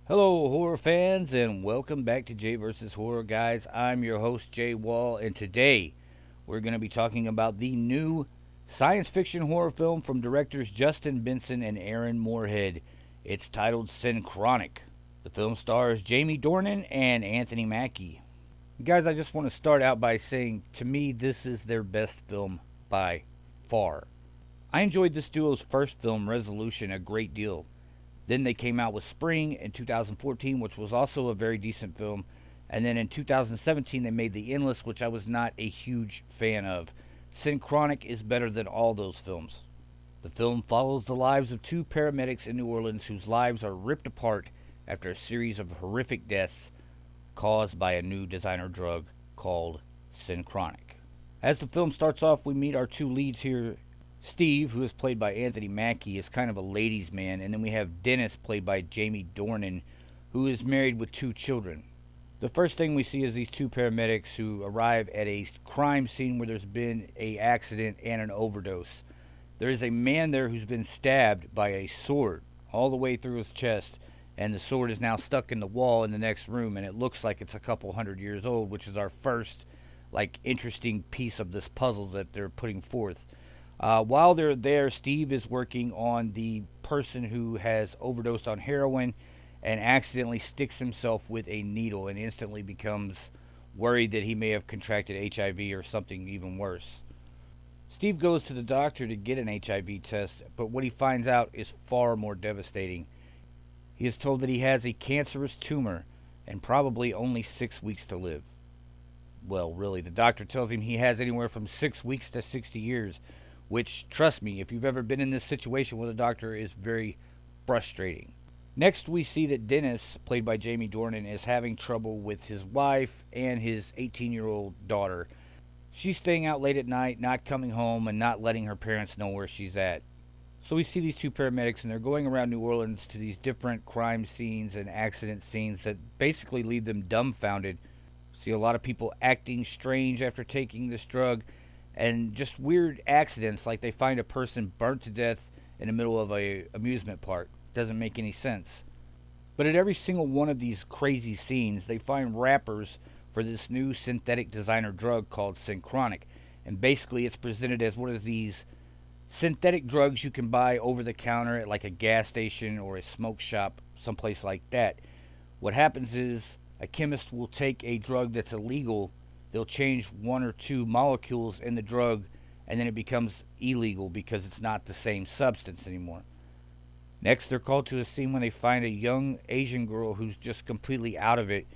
Hello, horror fans, and welcome back to Jay vs. Horror, guys. I'm your host, Jay Wall, and today we're going to be talking about the new science fiction horror film from directors Justin Benson and Aaron Moorhead. It's titled Synchronic. The film stars Jamie Dornan and Anthony Mackie. Guys, I just want to start out by saying, to me, this is their best film by far. I enjoyed this duo's first film, Resolution, a great deal. Then they came out with Spring in 2014, which was also a very decent film. And then in 2017, they made The Endless, which I was not a huge fan of. Synchronic is better than all those films. The film follows the lives of two paramedics in New Orleans whose lives are ripped apart after a series of horrific deaths caused by a new designer drug called Synchronic. As the film starts off, we meet our two leads here. Steve, who is played by Anthony Mackie, is kind of a ladies' man, and then we have Dennis, played by Jamie Dornan, who is married with two children. The first thing we see is these two paramedics who arrive at a crime scene where there's been an accident and an overdose. There is a man there who's been stabbed by a sword all the way through his chest, and the sword is now stuck in the wall in the next room, and it looks like it's a couple hundred years old, which is our first, interesting piece of this puzzle that they're putting forth. While they're there, Steve is working on the person who has overdosed on heroin and accidentally sticks himself with a needle and instantly becomes worried that he may have contracted HIV or something even worse. Steve goes to the doctor to get an HIV test, but what he finds out is far more devastating. He is told that he has a cancerous tumor and probably only 6 weeks to live. Well, really, the doctor tells him he has anywhere from 6 weeks to 60 years, which, trust me, if you've ever been in this situation with a doctor, is very frustrating. Next, we see that Dennis, played by Jamie Dornan, is having trouble with his wife and his 18-year-old daughter. She's staying out late at night, not coming home, and not letting her parents know where she's at. So we see these two paramedics, and they're going around New Orleans to these different crime scenes and accident scenes that basically leave them dumbfounded. See a lot of people acting strange after taking this drug, and just weird accidents, like they find a person burnt to death in the middle of a amusement park. Doesn't make any sense. But at every single one of these crazy scenes, they find wrappers for this new synthetic designer drug called Synchronic. And basically it's presented as one of these synthetic drugs you can buy over the counter at like a gas station or a smoke shop, someplace like that. What happens is a chemist will take a drug that's illegal. They'll change one or two molecules in the drug, and then it becomes illegal because it's not the same substance anymore. Next, they're called to a scene when they find a young Asian girl who's just completely out of it,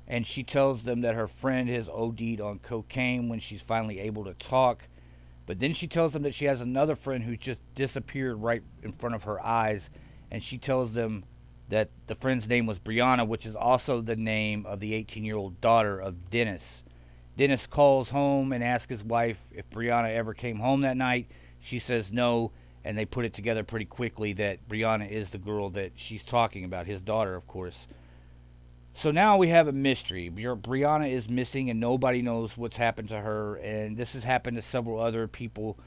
and she tells them that her friend has OD'd on cocaine when she's finally able to talk. But then she tells them that she has another friend who just disappeared right in front of her eyes, and she tells them that the friend's name was Brianna, which is also the name of the 18-year-old daughter of Dennis. Dennis calls home and asks his wife if Brianna ever came home that night. She says no, and they put it together pretty quickly that Brianna is the girl that she's talking about, his daughter, of course. So now we have a mystery. Brianna is missing, and nobody knows what's happened to her, and this has happened to several other people.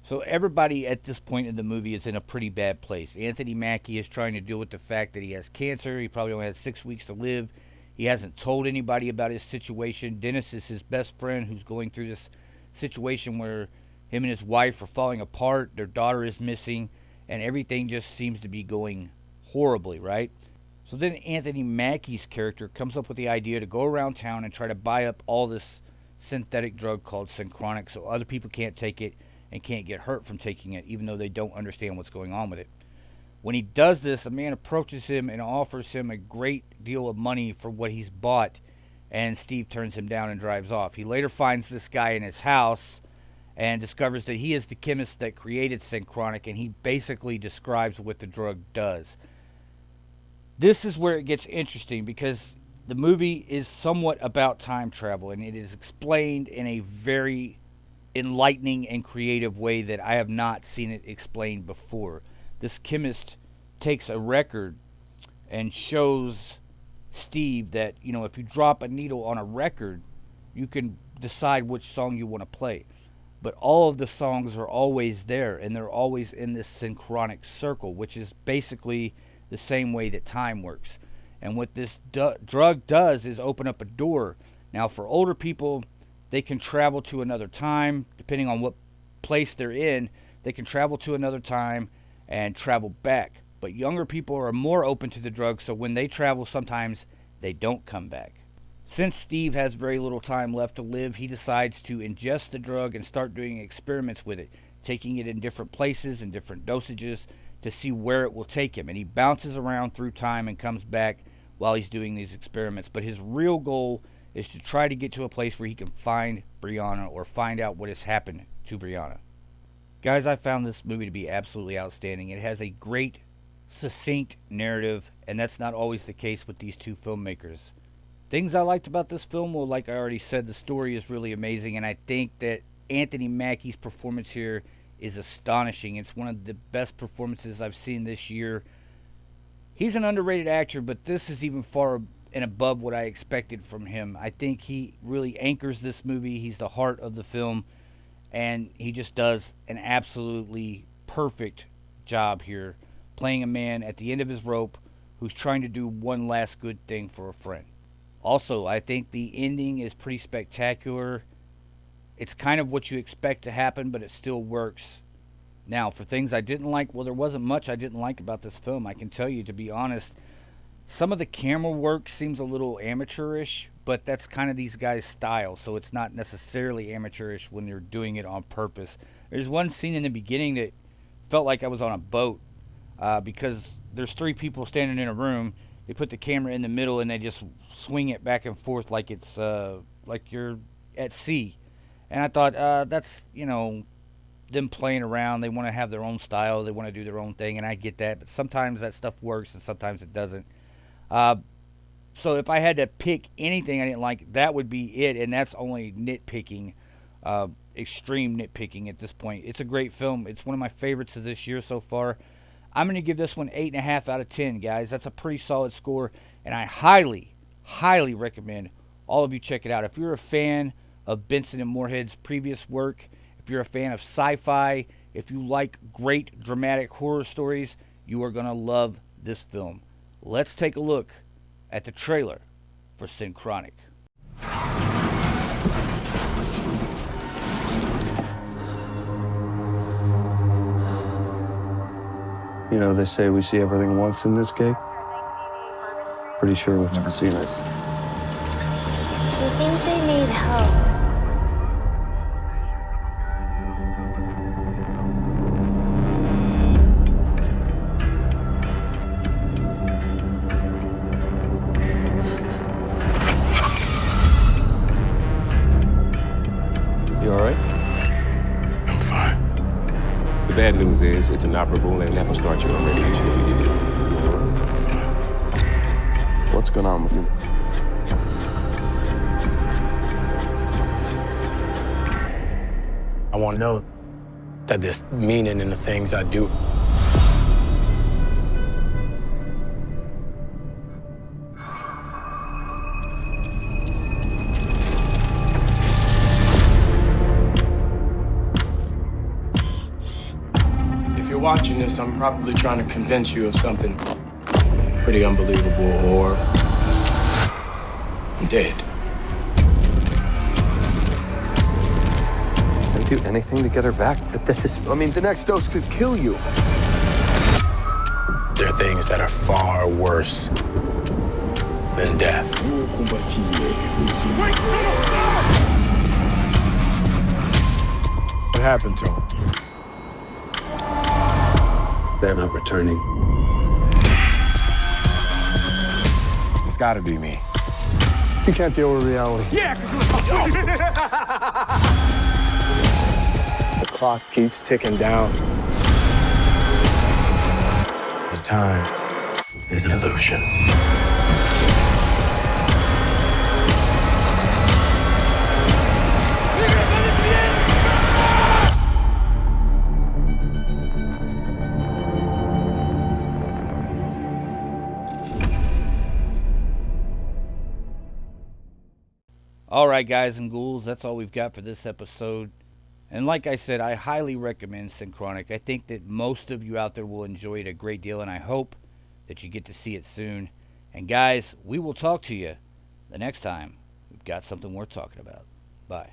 So everybody at this point in the movie is in a pretty bad place. Anthony Mackie is trying to deal with the fact that he has cancer. He probably only has 6 weeks to live. He hasn't told anybody about his situation. Dennis is his best friend who's going through this situation where him and his wife are falling apart. Their daughter is missing, and everything just seems to be going horribly, right? So then Anthony Mackie's character comes up with the idea to go around town and try to buy up all this synthetic drug called Synchronic so other people can't take it and can't get hurt from taking it, even though they don't understand what's going on with it. When he does this, a man approaches him and offers him a great deal of money for what he's bought, and Steve turns him down and drives off. He later finds this guy in his house and discovers that he is the chemist that created Synchronic, and he basically describes what the drug does. This is where it gets interesting because the movie is somewhat about time travel, and it is explained in a very enlightening and creative way that I have not seen it explained before. This chemist takes a record and shows Steve that, if you drop a needle on a record, you can decide which song you want to play. But all of the songs are always there, and they're always in this synchronic circle, which is basically the same way that time works. And what this drug does is open up a door. Now, for older people, they can travel to another time, depending on what place they're in. They can travel to another time and travel back. But younger people are more open to the drug, so when they travel, sometimes they don't come back. Since Steve has very little time left to live, he decides to ingest the drug and start doing experiments with it, taking it in different places and different dosages to see where it will take him. And he bounces around through time and comes back while he's doing these experiments. But his real goal is to try to get to a place where he can find Brianna or find out what has happened to Brianna. Guys, I found this movie to be absolutely outstanding. It has a great, succinct narrative, and that's not always the case with these two filmmakers. Things I liked about this film, well, like I already said, the story is really amazing, and I think that Anthony Mackie's performance here is astonishing. It's one of the best performances I've seen this year. He's an underrated actor, but this is even far and above what I expected from him. I think he really anchors this movie. He's the heart of the film, and he just does an absolutely perfect job here, playing a man at the end of his rope who's trying to do one last good thing for a friend. Also, I think the ending is pretty spectacular. It's kind of what you expect to happen, but it still works. Now, for things I didn't like, well, there wasn't much I didn't like about this film. I can tell you, to be honest, some of the camera work seems a little amateurish, but that's kind of these guys' style, so it's not necessarily amateurish when they're doing it on purpose. There's one scene in the beginning that felt like I was on a boat because there's three people standing in a room. They put the camera in the middle and they just swing it back and forth like it's like you're at sea. And I thought that's, them playing around. They want to have their own style. They want to do their own thing, and I get that. But sometimes that stuff works and sometimes it doesn't. So if I had to pick anything I didn't like, that would be it. And that's only nitpicking, extreme nitpicking at this point. It's a great film. It's one of my favorites of this year so far. I'm going to give this one 8.5 out of 10, guys. That's a pretty solid score, and I highly, highly recommend all of you check it out. If you're a fan of Benson and Moorhead's previous work, if you're a fan of sci-fi, if you like great dramatic horror stories, you are going to love this film. Let's take a look at the trailer for Synchronic. They say we see everything once in this gig. Pretty sure we've never seen this. I think they need help. You all right? I'm fine. The bad news is it's inoperable and never start you on radiation. I'm fine. What's going on with you? I want to know that there's meaning in the things I do. If you're watching this, I'm probably trying to convince you of something pretty unbelievable, or I'm dead. I'd do anything to get her back, but the next dose could kill you. There are things that are far worse than death. What happened to him? They're not returning. It's gotta be me. You can't deal with reality. Yeah, because the clock keeps ticking down. The time is an illusion. All right, guys and ghouls, that's all we've got for this episode. And like I said, I highly recommend Synchronic. I think that most of you out there will enjoy it a great deal, and I hope that you get to see it soon. And guys, we will talk to you the next time we've got something worth talking about. Bye.